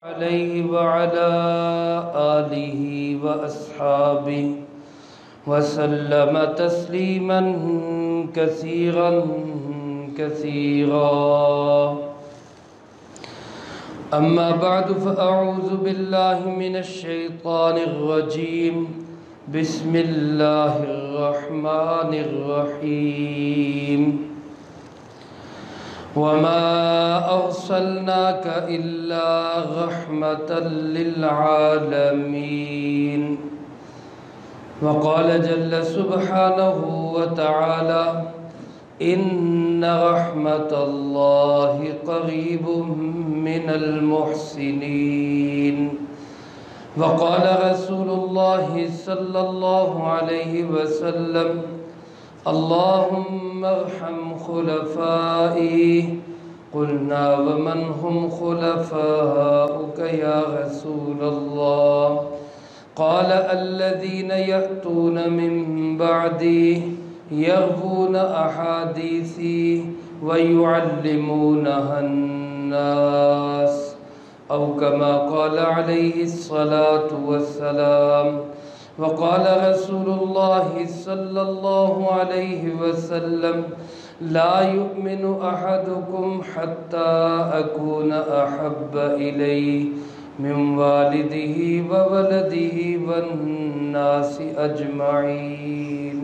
عليه وعلى آله وأصحابه وسلم تسليما كثيرا كثيرا. أما بعد فأعوذ بالله من الشيطان الرجيم. بسم الله الرحمن الرحيم. وما أرسلناك إلا رحمة للعالمين. وقال جل سبحانه وتعالى: إن رحمة الله قريب من المحسنين. وقال رسول الله صلى الله عليه وسلم: اللهم ارحم خلفائي. قلنا ومن هم خلفاؤك يا رسول الله؟ قال الذين يأتون من بعدي يروون أحاديثي ويعلمونها الناس، أو كما قال عليه الصلاة والسلام. وقال رسول الله صلى الله عليه وسلم: لا يؤمن أحدكم حتى أكون أحب إليه من والده وولده والناس أجمعين.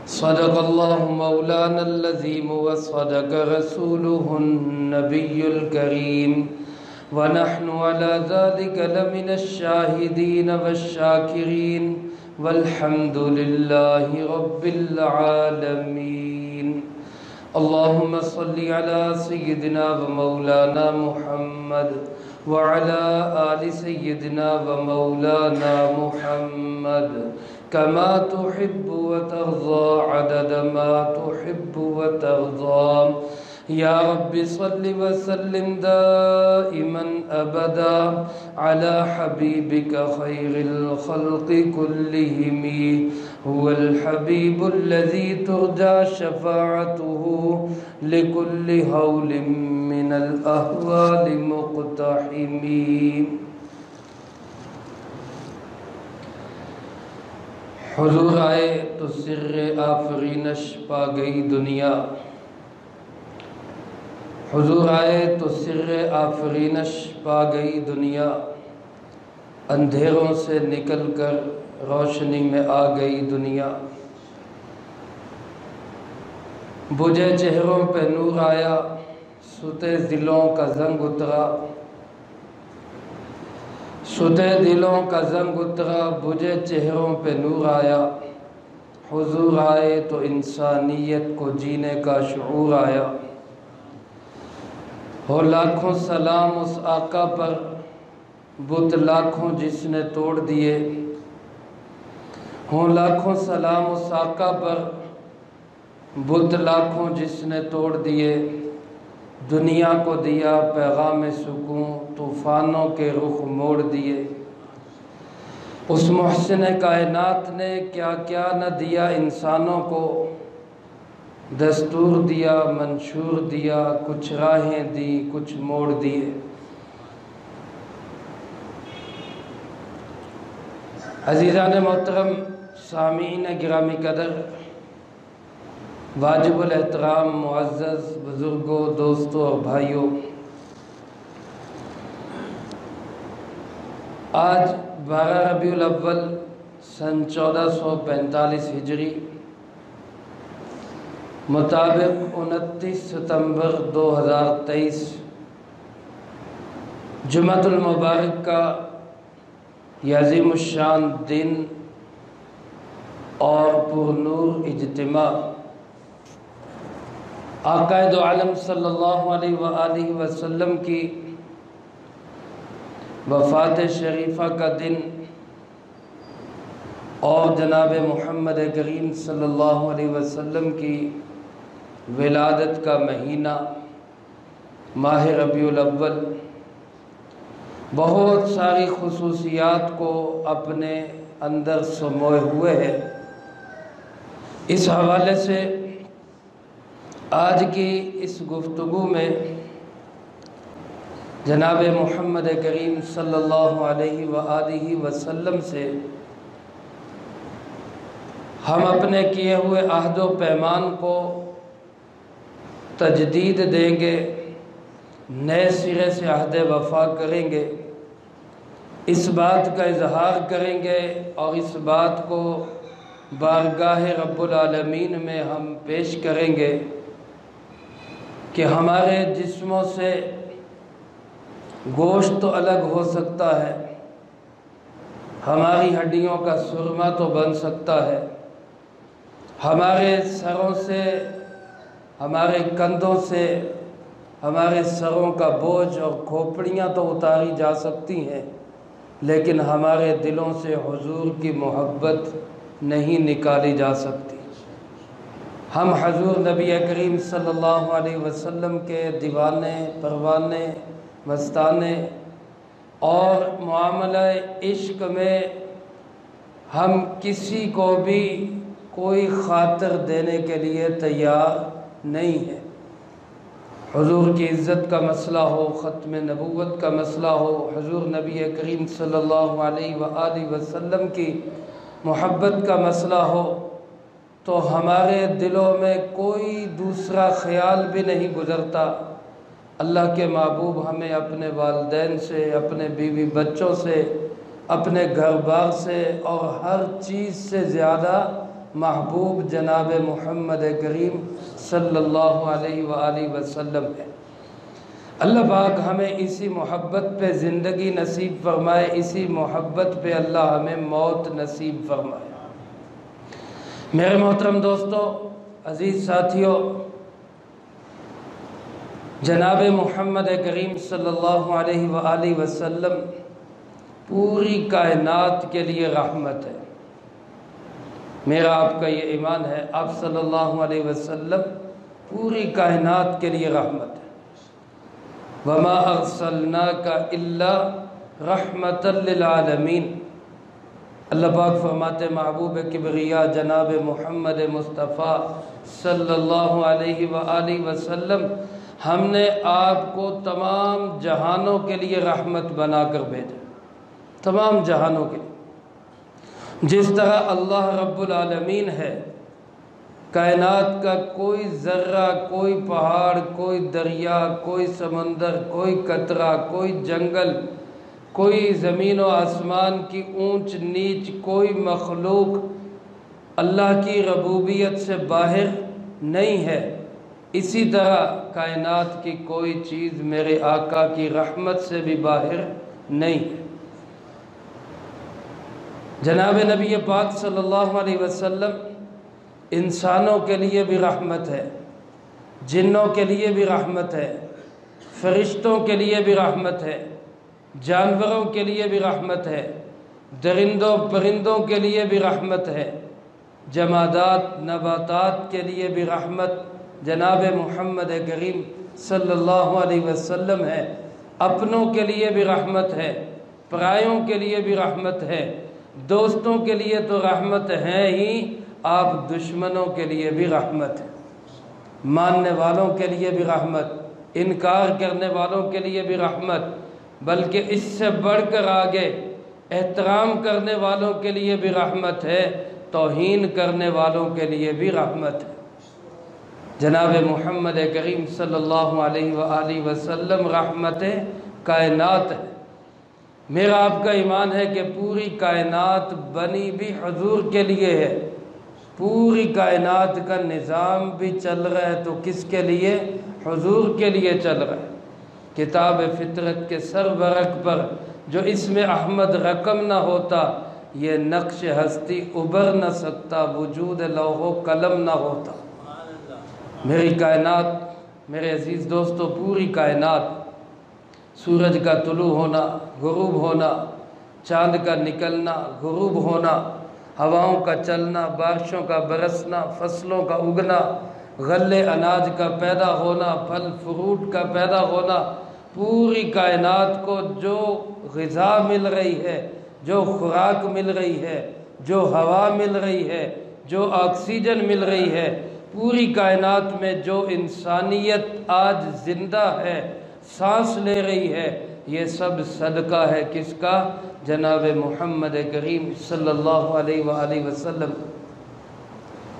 صدق الله مولانا العظيم وصدق رسوله النبي الكريم، ونحن على ذلك لمن الشاهدين والشاكرين، والحمد لله رب العالمين. اللهم صل على سيدنا ومولانا محمد وعلى آل سيدنا ومولانا محمد كما تحب وترضى عدد ما تحب وترضى. يا رب صل وسلم دائما أبدا على حبيبك خير الخلق كلهم. هو الحبيب الذي ترجى شفاعته لكل هول من الأهوال مقتحم. حضور آئے تو سر آفرینش پا گئی دنیا. حضور آئے تو سر آفرینش پا گئی دنیا. اندھیروں سے نکل کر روشنی میں آ گئی دنیا. بجھے چہروں پہ نور آیا، ستے دلوں کا زنگ اترا. ستے دلوں کا زنگ اترا، بجھے چہروں پہ نور آیا. حضور آئے تو انسانیت کو جینے کا شعور آیا. ہو لاکھوں سلام اس آقا پر، بت لاکھوں جس نے توڑ دیے. ہو لاکھوں سلام اس آقا پر، بت لاکھوں جس نے توڑ دیے. دنیا کو دیا پیغام سکون، طوفانوں کے رخ موڑ دیے. اس محسن کائنات نے کیا کیا نہ دیا انسانوں کو. دستور دیا، منشور دیا، کچھ راہیں دی، کچھ موڑ دیے. عزیزان محترم، سامعین گرامی قدر، واجب الاحترام معزز بزرگوں، دوستوں اور بھائیوں، آج 12 ربیع الاول سن 1445 ہجری مطابق 29 ستمبر 2023 جمعۃ المبارک کا یہ عظیم الشان دن اور پرنور اجتماع آقا دو عالم صلی اللہ علیہ وآلہ وسلم کی وفات شریفہ کا دن اور جناب محمد کریم صلی اللہ علیہ وسلم کی ولادت کا مہینہ ماہ ربیع الاول بہت ساری خصوصیات کو اپنے اندر سموئے ہوئے ہے. اس حوالے سے آج کی اس گفتگو میں جناب محمد کریم صلی اللہ علیہ وآلہ وسلم سے ہم اپنے کیے ہوئے عہد و پیمان کو تجدید دیں گے، نئے سرے سے عہد وفا کریں گے، اس بات کا اظہار کریں گے اور اس بات کو بارگاہ رب العالمین میں ہم پیش کریں گے کہ ہمارے جسموں سے گوشت تو الگ ہو سکتا ہے، ہماری ہڈیوں کا سرما تو بن سکتا ہے، ہمارے سروں سے، ہمارے کندھوں سے ہمارے سروں کا بوجھ اور کھوپڑیاں تو اتاری جا سکتی ہیں، لیکن ہمارے دلوں سے حضور کی محبت نہیں نکالی جا سکتی۔ ہم حضور نبی کریم صلی اللہ علیہ وسلم کے دیوانے، پروانے، مستانے اور معاملہ عشق میں ہم کسی کو بھی کوئی خاطر دینے کے لیے تیار نہیں ہے۔ حضور کی عزت کا مسئلہ ہو، ختم نبوت کا مسئلہ ہو، حضور نبی کریم صلی اللہ علیہ وآلہ وسلم کی محبت کا مسئلہ ہو، تو ہمارے دلوں میں کوئی دوسرا خیال بھی نہیں گزرتا۔ اللہ کے محبوب ہمیں اپنے والدین سے، اپنے بیوی بچوں سے، اپنے گھر بار سے اور ہر چیز سے زیادہ محبوب جناب محمد کریم صلی اللہ علیہ وآلہ وسلم ہے۔ اللہ پاک ہمیں اسی محبت پہ زندگی نصیب فرمائے، اسی محبت پہ اللہ ہمیں موت نصیب فرمائے۔ میرے محترم دوستو، عزیز ساتھیوں، جناب محمد کریم صلی اللہ علیہ وآلہ وسلم پوری کائنات کے لیے رحمت ہے۔ میرا آپ کا یہ ایمان ہے، آپ صلی اللہ علیہ وسلم پوری کائنات کے لیے رحمت ہے۔ وَمَا أَرْسَلْنَاكَ إِلَّا رَحْمَةً لِلْعَالَمِينَ۔ اللہ پاک فرماتے محبوب کبریا جناب محمد مصطفیٰ صلی اللہ علیہ وآلہ وسلم، ہم نے آپ کو تمام جہانوں کے لیے رحمت بنا کر بھیجا، تمام جہانوں کے لیے۔ جس طرح اللہ رب العالمین ہے، کائنات کا کوئی ذرہ، کوئی پہاڑ، کوئی دریا، کوئی سمندر، کوئی قطرہ، کوئی جنگل، کوئی زمین و آسمان کی اونچ نیچ، کوئی مخلوق اللہ کی ربوبیت سے باہر نہیں ہے، اسی طرح کائنات کی کوئی چیز میرے آقا کی رحمت سے بھی باہر نہیں ہے۔ جناب نبی پاک صلی اللہ علیہ وسلم انسانوں کے لیے بھی رحمت ہے، جنوں کے لیے بھی رحمت ہے، فرشتوں کے لیے بھی رحمت ہے، جانوروں کے لیے بھی رحمت ہے، درندوں پرندوں کے لیے بھی رحمت ہے، جمادات نباتات کے لیے بھی رحمت جناب محمد کریم صلی اللہ علیہ وسلم ہے۔ اپنوں کے لیے بھی رحمت ہے، پرایوں کے لیے بھی رحمت ہے، دوستوں کے لیے تو رحمت ہے ہی، آپ دشمنوں کے لیے بھی رحمت ہے، ماننے والوں کے لیے بھی رحمت، انکار کرنے والوں کے لیے بھی رحمت، بلکہ اس سے بڑھ کر آگے احترام کرنے والوں کے لیے بھی رحمت ہے، توہین کرنے والوں کے لیے بھی رحمت ہے۔ جناب محمد کریم صلی اللہ علیہ وآلہ وسلم رحمت کائنات ہے۔ میرا آپ کا ایمان ہے کہ پوری کائنات بنی بھی حضور کے لیے ہے، پوری کائنات کا نظام بھی چل رہا ہے تو کس کے لیے؟ حضور کے لیے چل رہا ہے۔ کتاب فطرت کے سربرق پر جو اسم احمد رقم نہ ہوتا، یہ نقش ہستی ابھر نہ سکتا، وجود لوح و قلم نہ ہوتا۔ میری کائنات، میرے عزیز دوستو، پوری کائنات، سورج کا طلوع ہونا، غروب ہونا، چاند کا نکلنا، غروب ہونا، ہواؤں کا چلنا، بارشوں کا برسنا، فصلوں کا اگنا، غلے اناج کا پیدا ہونا، پھل فروٹ کا پیدا ہونا، پوری کائنات کو جو غذا مل رہی ہے، جو خوراک مل رہی ہے، جو ہوا مل رہی ہے، جو آکسیجن مل رہی ہے، پوری کائنات میں جو انسانیت آج زندہ ہے، سانس لے رہی ہے، یہ سب صدقہ ہے کس کا؟ جناب محمد کریم صلی اللہ علیہ وآلہ وسلم۔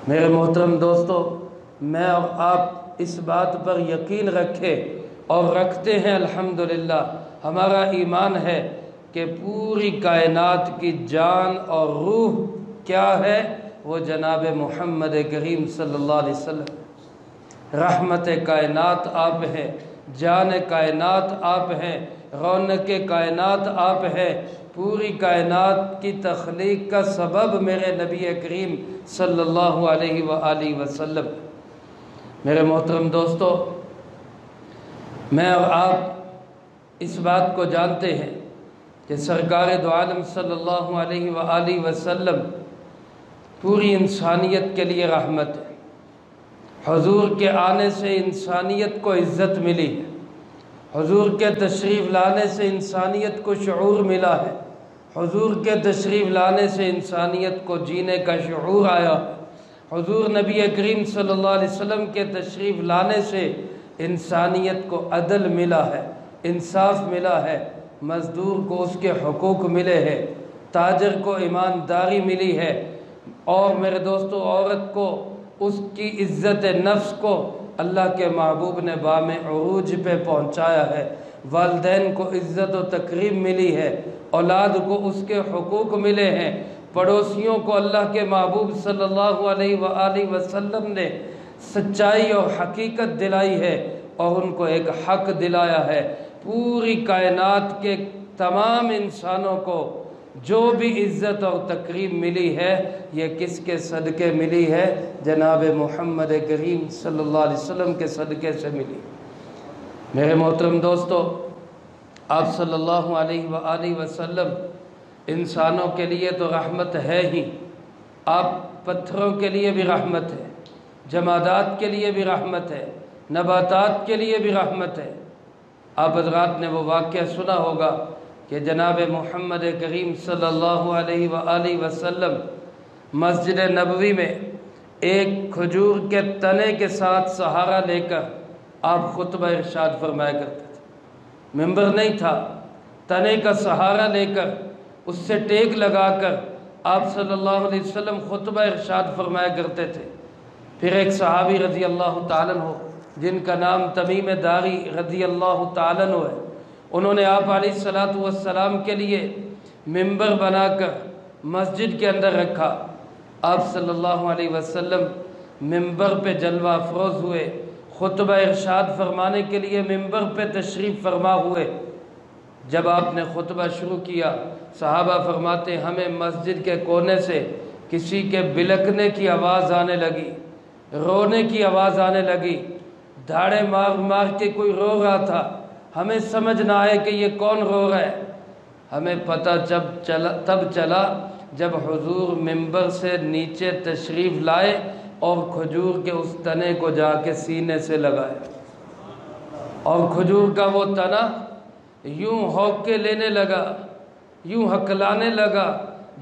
میرے محترم دوستو، میں اور آپ اس بات پر یقین رکھے اور رکھتے ہیں الحمدللہ، ہمارا ایمان ہے کہ پوری کائنات کی جان اور روح کیا ہے؟ وہ جناب محمد کریم صلی اللہ علیہ وسلم۔ رحمت کائنات آپ ہیں، جان کائنات آپ ہیں، رونق کائنات آپ ہیں، پوری کائنات کی تخلیق کا سبب میرے نبی کریم صلی اللہ علیہ وآلہ وسلم۔ میرے محترم دوستو، میں اور آپ اس بات کو جانتے ہیں کہ سرکار دو عالم صلی اللہ علیہ وآلہ وسلم پوری انسانیت کے لیے رحمت ہے۔ حضور کے آنے سے انسانیت کو عزت ملی ہے، حضور کے تشریف لانے سے انسانیت کو شعور ملا ہے، حضور کے تشریف لانے سے انسانیت کو جینے کا شعور آیا ہے، حضور نبی کریم صلی اللہ علیہ وسلم کے تشریف لانے سے انسانیت کو عدل ملا ہے، انصاف ملا ہے، مزدور کو اس کے حقوق ملے ہیں، تاجر کو ایمانداری ملی ہے، اور میرے دوستو عورت کو اس کی عزت نفس کو اللہ کے محبوب نے بام عروج پہ پہنچایا ہے، والدین کو عزت و تکریم ملی ہے، اولاد کو اس کے حقوق ملے ہیں، پڑوسیوں کو اللہ کے محبوب صلی اللہ علیہ وآلہ وسلم نے سچائی اور حقیقت دلائی ہے اور ان کو ایک حق دلایا ہے۔ پوری کائنات کے تمام انسانوں کو جو بھی عزت اور تکریم ملی ہے یہ کس کے صدقے ملی ہے؟ جناب محمد کریم صلی اللہ علیہ وسلم کے صدقے سے ملی۔ میرے محترم دوستو، آپ صلی اللہ علیہ وآلہ وسلم انسانوں کے لیے تو رحمت ہے ہی، آپ پتھروں کے لیے بھی رحمت ہے، جمادات کے لیے بھی رحمت ہے، نباتات کے لیے بھی رحمت ہے۔ آپ حضرات نے وہ واقعہ سنا ہوگا کہ جناب محمد کریم صلی اللہ علیہ وآلہ وسلم مسجد نبوی میں ایک کھجور کے تنے کے ساتھ سہارا لے کر آپ خطبہ ارشاد فرمایا کرتے تھے۔ ممبر نہیں تھا، تنے کا سہارا لے کر اس سے ٹیک لگا کر آپ صلی اللہ علیہ وسلم خطبہ ارشاد فرمایا کرتے تھے۔ پھر ایک صحابی رضی اللہ تعالیٰ عنہ جن کا نام تمیم داری رضی اللہ تعالیٰ عنہ ہے، انہوں نے آپ علیہ السلام کے لیے ممبر بنا کر مسجد کے اندر رکھا۔ آپ صلی اللہ علیہ وسلم ممبر پہ جلوہ افروز ہوئے، خطبہ ارشاد فرمانے کے لیے ممبر پہ تشریف فرما ہوئے۔ جب آپ نے خطبہ شروع کیا، صحابہ فرماتے ہمیں مسجد کے کونے سے کسی کے بلکنے کی آواز آنے لگی، رونے کی آواز آنے لگی، دھاڑے مار مار کے کوئی رو رہا تھا، ہمیں سمجھ نہ آئے کہ یہ کون رو رہا ہے۔ ہمیں پتہ تب چلا جب حضور ممبر سے نیچے تشریف لائے اور کھجور کے اس تنے کو جا کے سینے سے لگائے، اور کھجور کا وہ تنا یوں ہوکے لینے لگا، یوں ہکلانے لگا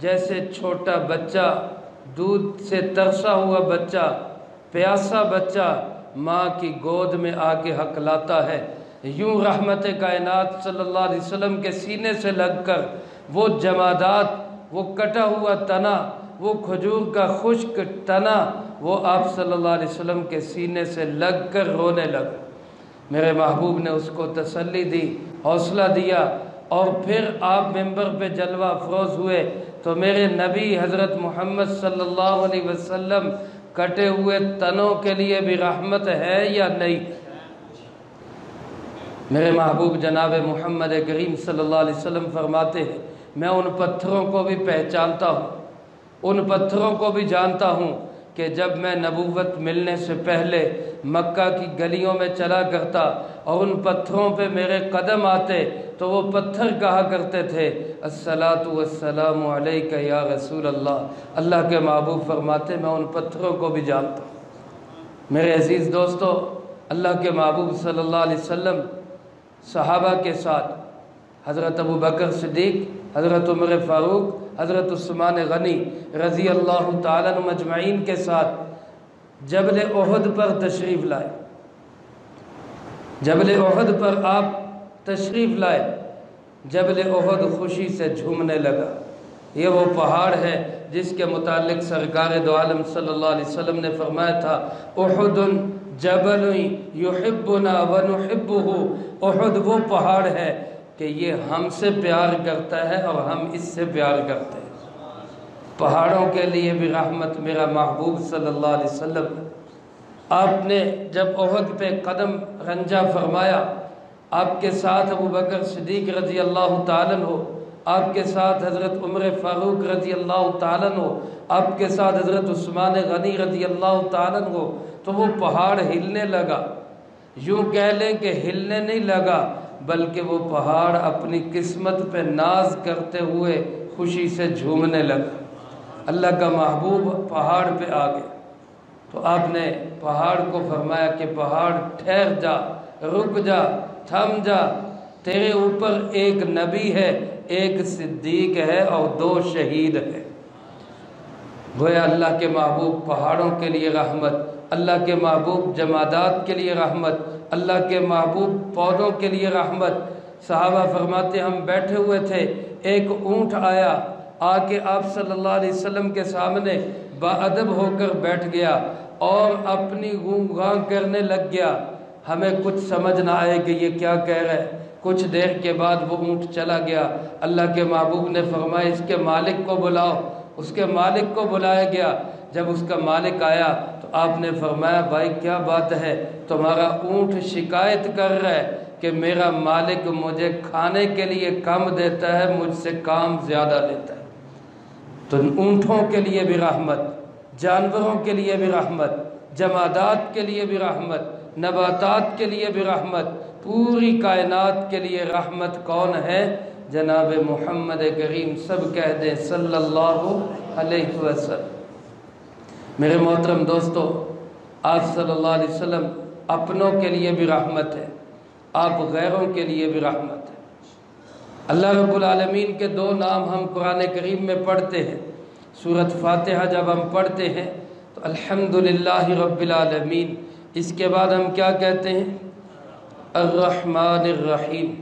جیسے چھوٹا بچہ، دودھ سے ترسا ہوا بچہ، پیاسا بچہ ماں کی گود میں آ کے ہکلاتا ہے۔ یوں رحمت کائنات صلی اللہ علیہ وسلم کے سینے سے لگ کر وہ جمادات، وہ کٹا ہوا تنا، وہ کھجور کا خشک تنا، وہ آپ صلی اللہ علیہ وسلم کے سینے سے لگ کر رونے لگا۔ میرے محبوب نے اس کو تسلی دی، حوصلہ دیا، اور پھر آپ ممبر پہ جلوہ افروز ہوئے تو میرے نبی حضرت محمد صلی اللہ علیہ وسلم کٹے ہوئے تنوں کے لیے بھی رحمت ہے یا نہیں؟ میرے محبوب جناب محمد کریم صلی اللہ علیہ وسلم فرماتے ہیں میں ان پتھروں کو بھی پہچانتا ہوں، ان پتھروں کو بھی جانتا ہوں کہ جب میں نبوت ملنے سے پہلے مکہ کی گلیوں میں چلا کرتا اور ان پتھروں پہ میرے قدم آتے تو وہ پتھر کہا کرتے تھے الصلاۃ والسلام علیک یا رسول اللہ۔ اللہ کے محبوب فرماتے میں ان پتھروں کو بھی جانتا ہوں۔ میرے عزیز دوستو، اللہ کے محبوب صلی اللہ علیہ وسلم صحابہ کے ساتھ حضرت ابو بکر صدیق، حضرت عمر فاروق، حضرت عثمان غنی رضی اللہ تعالیٰ عنہ مجمعین کے ساتھ جبل احد پر تشریف لائے۔ جبل احد پر آپ تشریف لائے، جبل احد خوشی سے جھومنے لگا۔ یہ وہ پہاڑ ہے جس کے متعلق سرکار دو عالم صلی اللہ علیہ وسلم نے فرمایا تھا، احد جبل یحبنا ونحبہ۔ احد وہ پہاڑ ہے کہ یہ ہم سے پیار کرتا ہے اور ہم اس سے پیار کرتے ہیں۔ پہاڑوں کے لیے بھی رحمت میرا محبوب صلی اللہ علیہ وسلم۔ آپ نے جب احد پہ قدم رنجا فرمایا، آپ کے ساتھ ابو بکر صدیق رضی اللہ تعالیٰ عنہ، آپ کے ساتھ حضرت عمر فاروق رضی اللہ تعالیٰ عنہ، آپ کے ساتھ حضرت عثمان غنی رضی اللہ تعالیٰ عنہ، تو وہ پہاڑ ہلنے لگا۔ یوں کہہ لیں کہ ہلنے نہیں لگا، بلکہ وہ پہاڑ اپنی قسمت پہ ناز کرتے ہوئے خوشی سے جھومنے لگا۔ اللہ کا محبوب پہاڑ پہ آ گئے تو آپ نے پہاڑ کو فرمایا کہ پہاڑ ٹھہر جا، رک جا، تھم جا، تیرے اوپر ایک نبی ہے، ایک صدیق ہے اور 2 شہید ہے۔ گویا اللہ کے محبوب پہاڑوں کے لیے رحمت، اللہ کے محبوب جمادات کے لیے رحمت، اللہ کے محبوب پودوں کے لیے رحمت۔ صحابہ فرماتے ہم بیٹھے ہوئے تھے، ایک اونٹ آیا، آ کے آپ صلی اللہ علیہ وسلم کے سامنے باادب ہو کر بیٹھ گیا اور اپنی گونگ گانگ کرنے لگ گیا۔ ہمیں کچھ سمجھ نہ آئے کہ یہ کیا کہہ رہا ہے۔ کچھ دیر کے بعد وہ اونٹ چلا گیا۔ اللہ کے محبوب نے فرمایا اس کے مالک کو بلاؤ۔ اس کے مالک کو بلایا گیا۔ جب اس کا مالک آیا تو آپ نے فرمایا بھائی کیا بات ہے، تمہارا اونٹ شکایت کر رہا ہے کہ میرا مالک مجھے کھانے کے لیے کم دیتا ہے، مجھ سے کام زیادہ لیتا ہے۔ تو اونٹوں کے لیے بھی رحمت، جانوروں کے لیے بھی رحمت، جمادات کے لیے بھی رحمت، نباتات کے لیے بھی رحمت، پوری کائنات کے لیے رحمت کون ہے؟ جناب محمد کریم، سب کہہ دیں صلی اللہ علیہ وسلم۔ میرے محترم دوستو، آپ صلی اللہ علیہ وسلم اپنوں کے لیے بھی رحمت ہے، آپ غیروں کے لیے بھی رحمت ہے۔ اللہ رب العالمین کے 2 نام ہم قرآن کریم میں پڑھتے ہیں۔ سورۃ فاتحہ جب ہم پڑھتے ہیں تو الحمدللہ رب العالمین، اس کے بعد ہم کیا کہتے ہیں؟ الرحمن الرحیم۔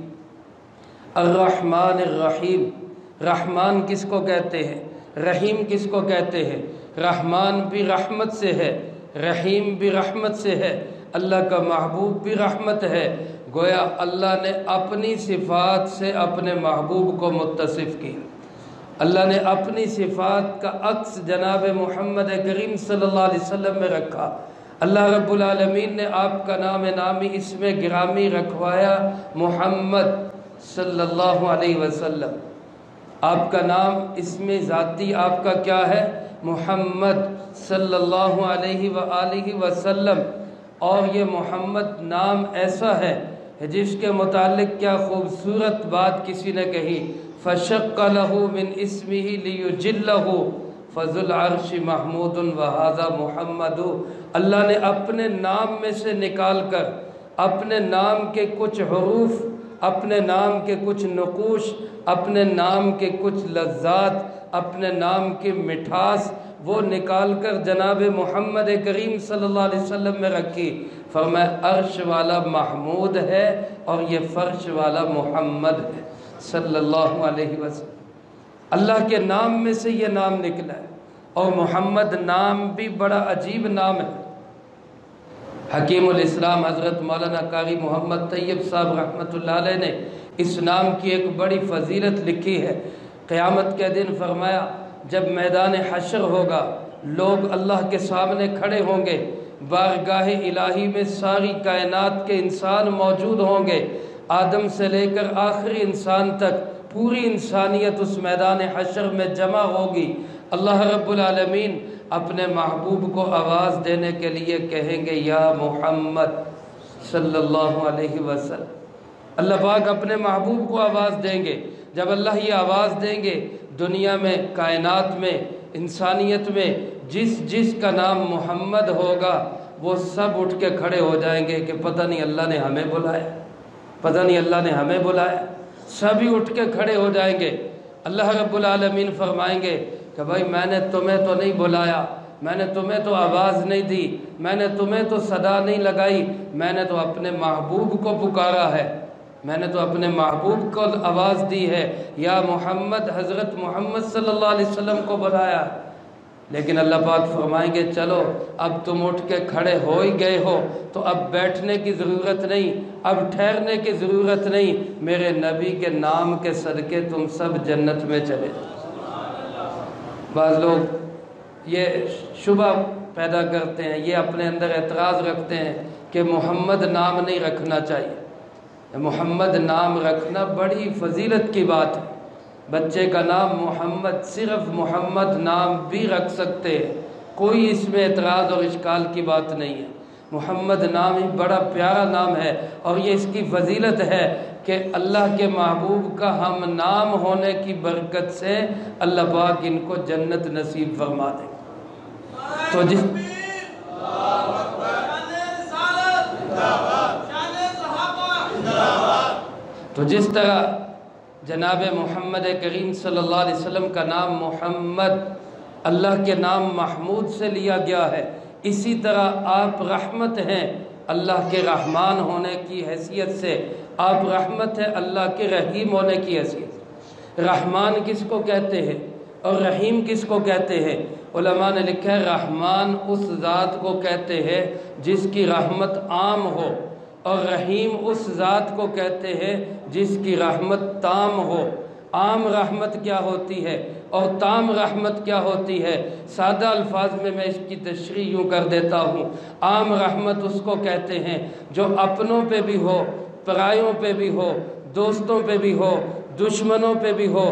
الرحمن الرحیم، رحمان کس کو کہتے ہیں؟ رحیم کس کو کہتے ہیں؟ رحمان بھی رحمت سے ہے، رحیم بھی رحمت سے ہے، اللہ کا محبوب بھی رحمت ہے۔ گویا اللہ نے اپنی صفات سے اپنے محبوب کو متصف کیا۔ اللہ نے اپنی صفات کا عکس جناب محمد کریم صلی اللہ علیہ وسلم میں رکھا۔ اللہ رب العالمین نے آپ کا نام نامی اسم گرامی رکھوایا محمد صلی اللہ علیہ وسلم۔ آپ کا نام اسم ذاتی آپ کا کیا ہے؟ محمد صلی اللہ علیہ وآلہ وسلم۔ اور یہ محمد نام ایسا ہے جس کے متعلق کیا خوبصورت بات کسی نے کہی، فشق له من اسمه ليجله فذو العرش محمود وهذا محمد۔ اللہ نے اپنے نام میں سے نکال کر اپنے نام کے کچھ حروف، اپنے نام کے کچھ نقوش، اپنے نام کے کچھ لذات، اپنے نام کی مٹھاس وہ نکال کر جناب محمد کریم صلی اللہ علیہ وسلم میں رکھی۔ فرمایا عرش والا محمود ہے اور یہ فرش والا محمد ہے صلی اللہ علیہ وسلم۔ اللہ کے نام میں سے یہ نام نکلا ہے، اور محمد نام بھی بڑا عجیب نام ہے۔ حکیم الاسلام حضرت مولانا قاری محمد طیب صاحب رحمۃ اللہ علیہ نے اس نام کی ایک بڑی فضیلت لکھی ہے۔ قیامت کے دن فرمایا جب میدان حشر ہوگا، لوگ اللہ کے سامنے کھڑے ہوں گے، بارگاہ الہی میں ساری کائنات کے انسان موجود ہوں گے، آدم سے لے کر آخری انسان تک پوری انسانیت اس میدان حشر میں جمع ہوگی۔ اللہ رب العالمین اپنے محبوب کو آواز دینے کے لیے کہیں گے یا محمد صلی اللہ علیہ وسلم۔ اللہ پاک اپنے محبوب کو آواز دیں گے۔ جب اللہ یہ آواز دیں گے، دنیا میں، کائنات میں، انسانیت میں جس جس کا نام محمد ہوگا وہ سب اٹھ کے کھڑے ہو جائیں گے کہ پتہ نہیں اللہ نے ہمیں بلایا، پتہ نہیں اللہ نے ہمیں بلایا۔ سبھی اٹھ کے کھڑے ہو جائیں گے۔ اللہ رب العالمین فرمائیں گے کہ بھائی میں نے تمہیں تو نہیں بلایا، میں نے تمہیں تو آواز نہیں دی، میں نے تمہیں تو صدا نہیں لگائی، میں نے تو اپنے محبوب کو پکارا ہے، میں نے تو اپنے محبوب کو آواز دی ہے، یا محمد، حضرت محمد صلی اللہ علیہ وسلم کو بلایا۔ لیکن اللہ پاک فرمائیں گے چلو اب تم اٹھ کے کھڑے ہو ہی گئے ہو تو اب بیٹھنے کی ضرورت نہیں، اب ٹھہرنے کی ضرورت نہیں، میرے نبی کے نام کے صدقے تم سب جنت میں چلے جاؤ۔ بعض لوگ یہ شبہ پیدا کرتے ہیں، یہ اپنے اندر اعتراض رکھتے ہیں کہ محمد نام نہیں رکھنا چاہیے۔ محمد نام رکھنا بڑی فضیلت کی بات ہے، بچے کا نام محمد، صرف محمد نام بھی رکھ سکتے ہیں، کوئی اس میں اعتراض اور اشکال کی بات نہیں ہے۔ محمد نام ہی بڑا پیارا نام ہے، اور یہ اس کی فضیلت ہے کہ اللہ کے محبوب کا ہم نام ہونے کی برکت سے اللہ پاک ان کو جنت نصیب فرما دے۔ تو جس طرح جناب محمد کریم صلی اللہ علیہ وسلم کا نام محمد اللہ کے نام محمود سے لیا گیا ہے، اسی طرح آپ رحمت ہیں اللہ کے رحمان ہونے کی حیثیت سے، آپ رحمت ہے اللہ کے رحیم ہونے کی حیثیت سے۔ رحمان کس کو کہتے ہیں اور رحیم کس کو کہتے ہیں؟ علماء نے لکھا ہے رحمان اس ذات کو کہتے ہیں جس کی رحمت عام ہو، اور رحیم اس ذات کو کہتے ہیں جس کی رحمت تام ہو۔ عام رحمت کیا ہوتی ہے اور تام رحمت کیا ہوتی ہے؟ سادہ الفاظ میں اس کی تشریح یوں کر دیتا ہوں۔ عام رحمت اس کو کہتے ہیں جو اپنوں پہ بھی ہو، پرایوں پہ بھی ہو، دوستوں پہ بھی ہو، دشمنوں پہ بھی ہو،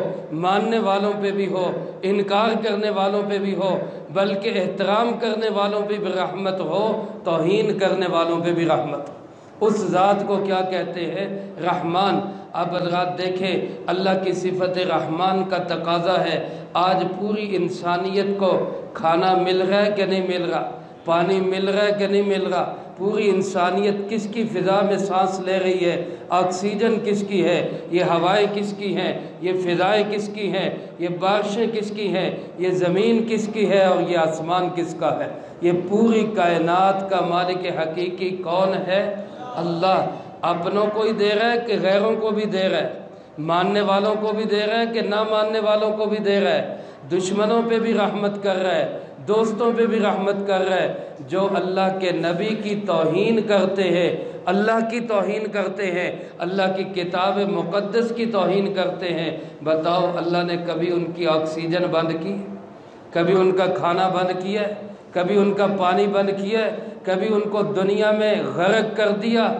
ماننے والوں پہ بھی ہو، انکار کرنے والوں پہ بھی ہو، بلکہ احترام کرنے والوں پہ بھی رحمت ہو، توہین کرنے والوں پہ بھی رحمت ہو۔ اس ذات کو کیا کہتے ہیں؟ رحمان۔ آپ حضرات دیکھیں اللہ کی صفت رحمان کا تقاضا ہے۔ آج پوری انسانیت کو کھانا مل رہا ہے کہ نہیں مل رہا، پانی مل رہا ہے کہ نہیں مل رہا، پوری انسانیت کس کی فضا میں سانس لے رہی ہے؟ آکسیجن کس کی ہے؟ یہ ہوائیں کس کی ہیں؟ یہ فضائیں کس کی ہیں؟ یہ بارشیں کس کی ہیں؟ یہ زمین کس کی ہے اور یہ آسمان کس کا ہے؟ یہ پوری کائنات کا مالک حقیقی کون ہے؟ اللہ۔ اپنوں کو ہی دے رہا ہے کہ غیروں کو بھی دے رہا ہے؟ ماننے والوں کو بھی دے رہا ہے کہ نہ ماننے والوں کو بھی دے رہا ہے؟ دشمنوں پہ بھی رحمت کر رہا ہے، دوستوں پہ بھی رحمت کر رہا ہے۔ جو اللہ کے نبی کی توہین کرتے ہیں، اللہ کی توہین کرتے ہیں، اللہ کی کتاب مقدس کی توہین کرتے ہیں، بتاؤ اللہ نے کبھی ان کی آکسیجن بند کی؟ کبھی ان کا کھانا بند کیا ہے؟ کبھی ان کا پانی بند کیا ہے؟ کبھی ان کو دنیا میں غرق کر دیا؟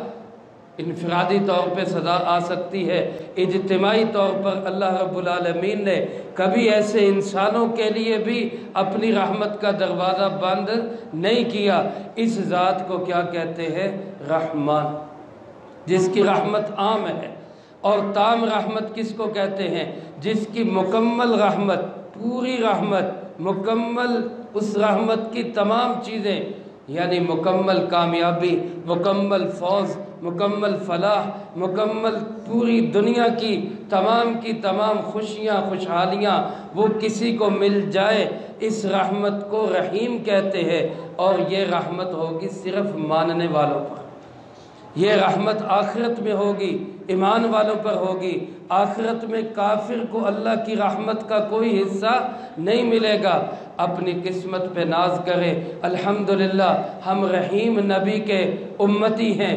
انفرادی طور پہ سزا آ سکتی ہے، اجتماعی طور پر اللہ رب العالمین نے کبھی ایسے انسانوں کے لیے بھی اپنی رحمت کا دروازہ بند نہیں کیا۔ اس ذات کو کیا کہتے ہیں؟ رحمان، جس کی رحمت عام ہے۔ اور تام رحمت کس کو کہتے ہیں؟ جس کی مکمل رحمت، پوری رحمت، مکمل اس رحمت کی تمام چیزیں، یعنی مکمل کامیابی، مکمل فوز، مکمل فلاح، مکمل پوری دنیا کی تمام خوشیاں، خوشحالیاں وہ کسی کو مل جائے، اس رحمت کو رحیم کہتے ہیں۔ اور یہ رحمت ہوگی صرف ماننے والوں پر، یہ رحمت آخرت میں ہوگی، ایمان والوں پر ہوگی۔ آخرت میں کافر کو اللہ کی رحمت کا کوئی حصہ نہیں ملے گا۔ اپنی قسمت پہ ناز کرے، الحمدللہ ہم رحیم نبی کے امتی ہیں،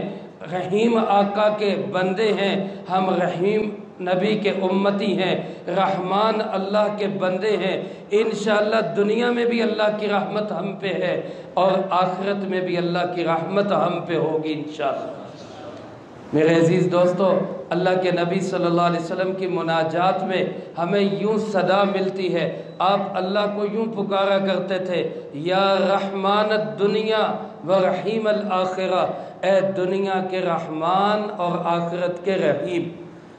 رحیم آقا کے بندے ہیں، ہم رحیم نبی کے امتی ہیں، رحمان اللہ کے بندے ہیں۔ انشاءاللہ دنیا میں بھی اللہ کی رحمت ہم پہ ہے اور آخرت میں بھی اللہ کی رحمت ہم پہ ہوگی انشاءاللہ۔ میرے عزیز دوستو، اللہ کے نبی صلی اللہ علیہ وسلم کی مناجات میں ہمیں یوں صدا ملتی ہے، آپ اللہ کو یوں پکارا کرتے تھے، یا رحمان الدنیا و رحیم الآخرہ، اے دنیا کے رحمان اور آخرت کے رحیم۔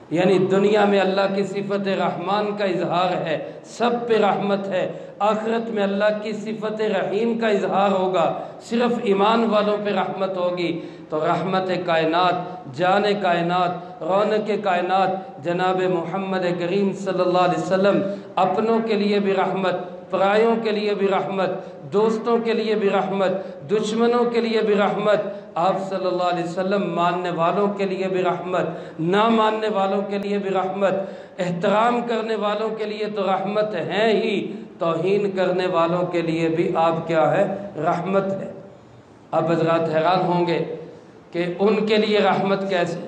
یعنی دنیا میں اللہ کی صفت رحمان کا اظہار ہے، سب پہ رحمت ہے، آخرت میں اللہ کی صفت رحیم کا اظہار ہوگا، صرف ایمان والوں پہ رحمت ہوگی۔ تو رحمت کائنات، جان کائنات، رونق کائنات جناب محمد کریم صلی اللہ علیہ وسلم، اپنوں کے لیے بھی رحمت، پرایوں کے لیے بھی رحمت، دوستوں کے لیے بھی رحمت، دشمنوں کے لیے بھی رحمت، آپ صلی اللہ علیہ وسلم ماننے والوں کے لیے بھی رحمت، نہ ماننے والوں کے لیے بھی رحمت، احترام کرنے والوں کے لیے تو رحمت ہے ہی، توہین کرنے والوں کے لیے بھی آپ کیا ہے؟ رحمت ہے۔ اب حضرات حیران ہوں گے کہ ان کے لیے رحمت کیسے؟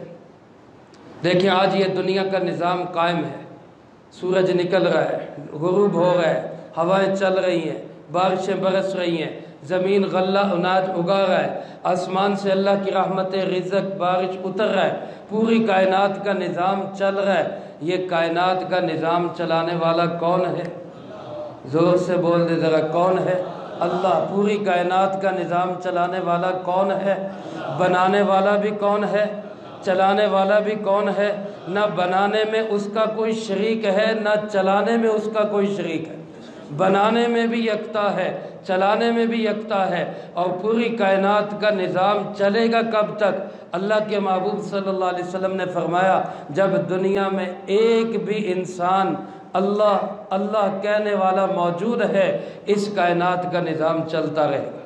دیکھیں آج یہ دنیا کا نظام قائم ہے، سورج نکل رہا ہے، غروب ہو رہا ہے، ہوائیں چل رہی ہیں، بارشیں برس رہی ہیں، زمین غلہ اناج اگا رہا ہے، آسمان سے اللہ کی رحمت رزق بارش اتر رہا ہے، پوری کائنات کا نظام چل رہا ہے۔ یہ کائنات کا نظام چلانے والا کون ہے؟ زور سے بول دے ذرا، کون ہے؟ اللہ۔ پوری کائنات کا نظام چلانے والا کون ہے؟ بنانے والا بھی کون ہے؟ چلانے والا بھی کون ہے؟ نہ بنانے میں اس کا کوئی شریک ہے، نہ چلانے میں اس کا کوئی شریک ہے۔ بنانے میں بھی یکتا ہے، چلانے میں بھی یکتا ہے، اور پوری کائنات کا نظام چلے گا کب تک؟ اللہ کے محبوب صلی اللہ علیہ وسلم نے فرمایا جب دنیا میں ایک بھی انسان اللہ اللہ کہنے والا موجود ہے، اس کائنات کا نظام چلتا رہے گا،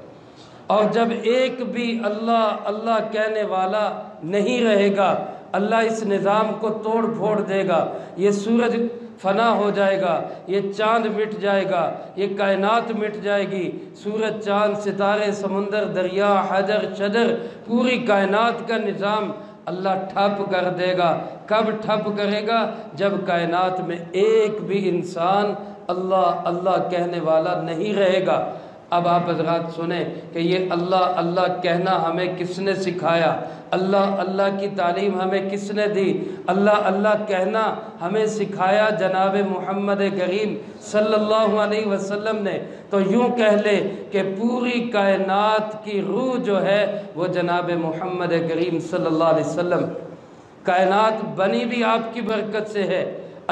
اور جب ایک بھی اللہ اللہ کہنے والا نہیں رہے گا، اللہ اس نظام کو توڑ پھوڑ دے گا، یہ سورج فنا ہو جائے گا، یہ چاند مٹ جائے گا، یہ کائنات مٹ جائے گی، سورج چاند ستارے سمندر دریا حجر شجر پوری کائنات کا نظام اللہ ٹھپ کر دے گا۔ کب ٹھپ کرے گا؟ جب کائنات میں ایک بھی انسان اللہ اللہ کہنے والا نہیں رہے گا۔ اب آپ حضرات سنیں کہ یہ اللہ اللہ کہنا ہمیں کس نے سکھایا؟ اللہ اللہ کی تعلیم ہمیں کس نے دی؟ اللہ اللہ کہنا ہمیں سکھایا جناب محمد کریم صلی اللہ علیہ وسلم نے۔ تو یوں کہہ لے کہ پوری کائنات کی روح جو ہے وہ جناب محمد کریم صلی اللہ علیہ وسلم۔ کائنات بنی بھی آپ کی برکت سے ہے،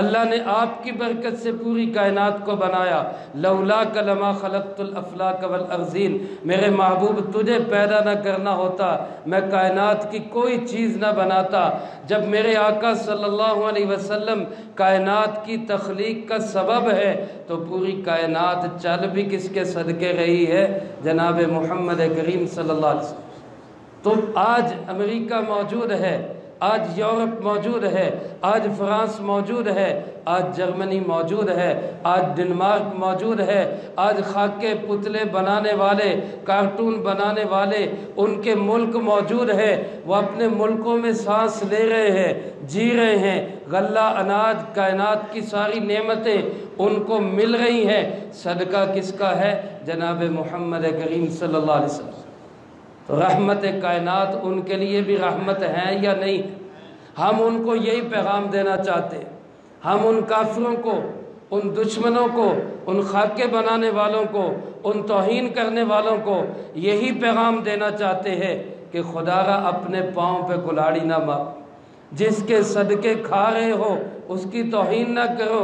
اللہ نے آپ کی برکت سے پوری کائنات کو بنایا۔ لولاک لما خلقت الافلاک والارضین، میرے محبوب تجھے پیدا نہ کرنا ہوتا میں کائنات کی کوئی چیز نہ بناتا۔ جب میرے آقا صلی اللہ علیہ وسلم کائنات کی تخلیق کا سبب ہے تو پوری کائنات چل بھی کس کے صدقے رہی ہے؟ جناب محمد کریم صلی اللہ علیہ وسلم۔ تو آج امریکہ موجود ہے، آج یورپ موجود ہے، آج فرانس موجود ہے، آج جرمنی موجود ہے، آج ڈنمارک موجود ہے، آج خاکے پتلے بنانے والے، کارٹون بنانے والے ان کے ملک موجود ہے، وہ اپنے ملکوں میں سانس لے رہے ہیں، جی رہے ہیں، غلہ اناج کائنات کی ساری نعمتیں ان کو مل رہی ہیں۔ صدقہ کس کا ہے؟ جناب محمد کریم صلی اللہ علیہ وسلم۔ رحمت کائنات ان کے لیے بھی رحمت ہے یا نہیں؟ ہم ان کو یہی پیغام دینا چاہتے ہیں۔ ہم ان کافروں کو، ان دشمنوں کو، ان خاکے بنانے والوں کو، ان توہین کرنے والوں کو یہی پیغام دینا چاہتے ہیں کہ خدا را اپنے پاؤں پہ کلاڑی نہ مارو، جس کے صدقے کھا رہے ہو اس کی توہین نہ کرو،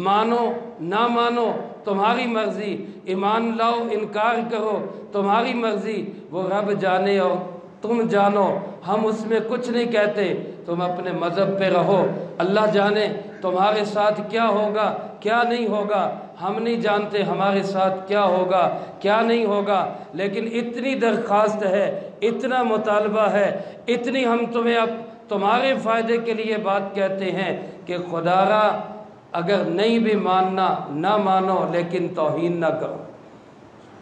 مانو نہ مانو تمہاری مرضی، ایمان لاؤ انکار کرو تمہاری مرضی، وہ رب جانے اور تم جانو، ہم اس میں کچھ نہیں کہتے، تم اپنے مذہب پہ رہو، اللہ جانے تمہارے ساتھ کیا ہوگا کیا نہیں ہوگا، ہم نہیں جانتے ہمارے ساتھ کیا ہوگا کیا نہیں ہوگا، لیکن اتنی درخواست ہے، اتنا مطالبہ ہے، اتنی ہم تمہیں اب تمہارے فائدے کے لیے بات کہتے ہیں کہ خدا را اگر نہیں بھی ماننا نہ مانو لیکن توہین نہ کرو۔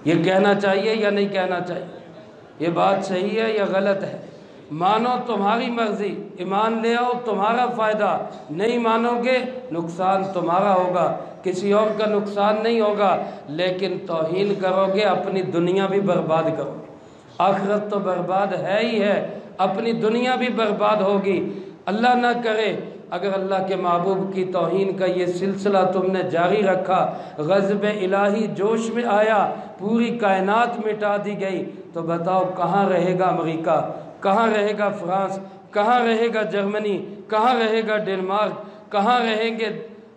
یہ کہنا چاہیے یا نہیں کہنا چاہیے؟ یہ بات صحیح ہے یا غلط ہے؟ مانو تمہاری مرضی، ایمان لے آؤ تمہارا فائدہ، نہیں مانو گے نقصان تمہارا ہوگا، کسی اور کا نقصان نہیں ہوگا، لیکن توہین کرو گے اپنی دنیا بھی برباد کرو گے۔ آخرت تو برباد ہے ہی ہے، اپنی دنیا بھی برباد ہوگی۔ اللہ نہ کرے اگر اللہ کے محبوب کی توہین کا یہ سلسلہ تم نے جاری رکھا، غضب الہی جوش میں آیا، پوری کائنات مٹا دی گئی، تو بتاؤ کہاں رہے گا امریکہ، کہاں رہے گا فرانس، کہاں رہے گا جرمنی، کہاں رہے گا ڈنمارک، کہاں رہیں گے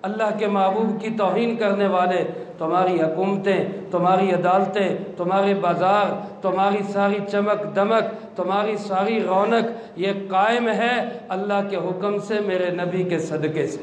اللہ کے محبوب کی توہین کرنے والے؟ تمہاری حکومتیں، تمہاری عدالتیں، تمہارے بازار، تمہاری ساری چمک دمک، تمہاری ساری رونق یہ قائم ہے اللہ کے حکم سے، میرے نبی کے صدقے سے،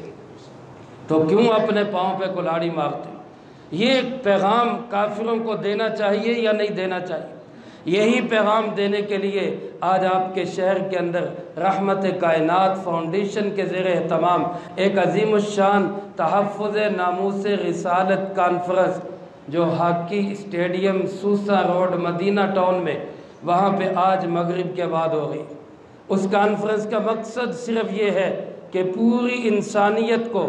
تو کیوں اپنے پاؤں پہ کلاڑی مارتے؟ یہ پیغام کافروں کو دینا چاہیے یا نہیں دینا چاہیے؟ یہی پیغام دینے کے لیے آج آپ کے شہر کے اندر رحمت کائنات فاؤنڈیشن کے زیر اہتمام ایک عظیم الشان تحفظ ناموس رسالت کانفرنس جو ہاکی اسٹیڈیم سوسا روڈ مدینہ ٹاؤن میں وہاں پہ آج مغرب کے بعد ہو گئی۔ اس کانفرنس کا مقصد صرف یہ ہے کہ پوری انسانیت کو،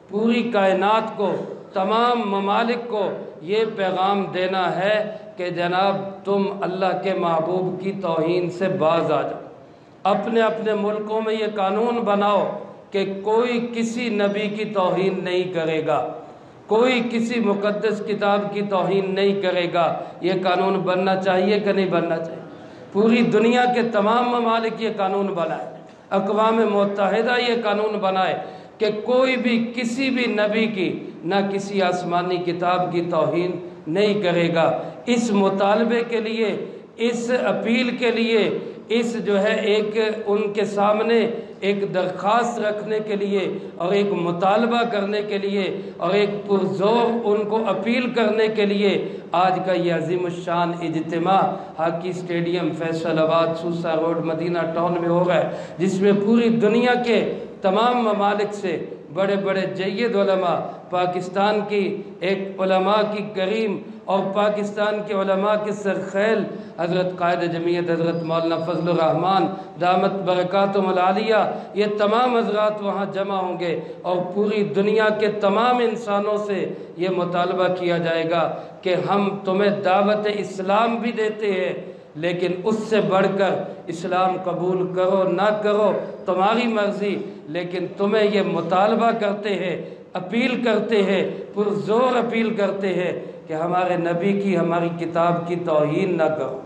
پوری کائنات کو، تمام ممالک کو یہ پیغام دینا ہے کہ جناب تم اللہ کے محبوب کی توہین سے باز آ جاؤ۔ اپنے اپنے ملکوں میں یہ قانون بناؤ کہ کوئی کسی نبی کی توہین نہیں کرے گا، کوئی کسی مقدس کتاب کی توہین نہیں کرے گا۔ یہ قانون بننا چاہیے کہ نہیں بننا چاہیے؟ پوری دنیا کے تمام ممالک یہ قانون بنائے، اقوام متحدہ یہ قانون بنائے کہ کوئی بھی کسی بھی نبی کی نہ کسی آسمانی کتاب کی توہین نہیں کرے گا۔ اس مطالبے کے لیے، اس اپیل کے لیے، اس جو ہے ایک ان کے سامنے ایک درخواست رکھنے کے لیے اور ایک مطالبہ کرنے کے لیے اور ایک پرزور ان کو اپیل کرنے کے لیے آج کا یہ عظیم الشان اجتماع ہاکی اسٹیڈیم فیصل آباد سوسا روڈ مدینہ ٹاؤن میں ہو رہا ہے، جس میں پوری دنیا کے تمام ممالک سے بڑے بڑے جید علماء، پاکستان کی ایک علماء کی کریم اور پاکستان کے علماء کے سرخیل حضرت قائد جمعیت حضرت مولانا فضل الرحمان دامت برکاتہم العالیہ، یہ تمام حضرات وہاں جمع ہوں گے اور پوری دنیا کے تمام انسانوں سے یہ مطالبہ کیا جائے گا کہ ہم تمہیں دعوت اسلام بھی دیتے ہیں، لیکن اس سے بڑھ کر اسلام قبول کرو نہ کرو تمہاری مرضی، لیکن تمہیں یہ مطالبہ کرتے ہیں، اپیل کرتے ہیں، پرزور اپیل کرتے ہیں کہ ہمارے نبی کی، ہماری کتاب کی توہین نہ کرو۔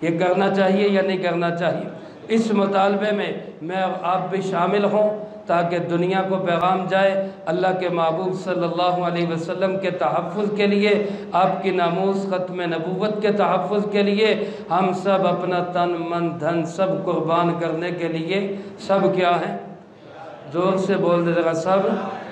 یہ کرنا چاہیے یا نہیں کرنا چاہیے؟ اس مطالبے میں میں اور آپ بھی شامل ہوں تاکہ دنیا کو پیغام جائے اللہ کے محبوب صلی اللہ علیہ وسلم کے تحفظ کے لیے، آپ کی ناموس ختم نبوت کے تحفظ کے لیے ہم سب اپنا تن من دھن سب قربان کرنے کے لیے سب کیا ہیں؟ زور سے بول دے ذرا، سب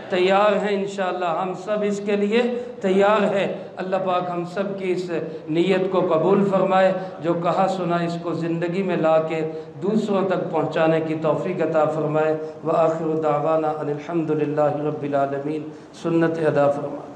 تیار ہیں انشاءاللہ، ہم سب اس کے لیے تیار ہیں۔ اللہ پاک ہم سب کی اس نیت کو قبول فرمائے، جو کہا سنا اس کو زندگی میں لا کے دوسروں تک پہنچانے کی توفیق عطا فرمائے۔ وآخر دعوانا ان الحمد للہ رب العالمین، سنت ادا فرمائے۔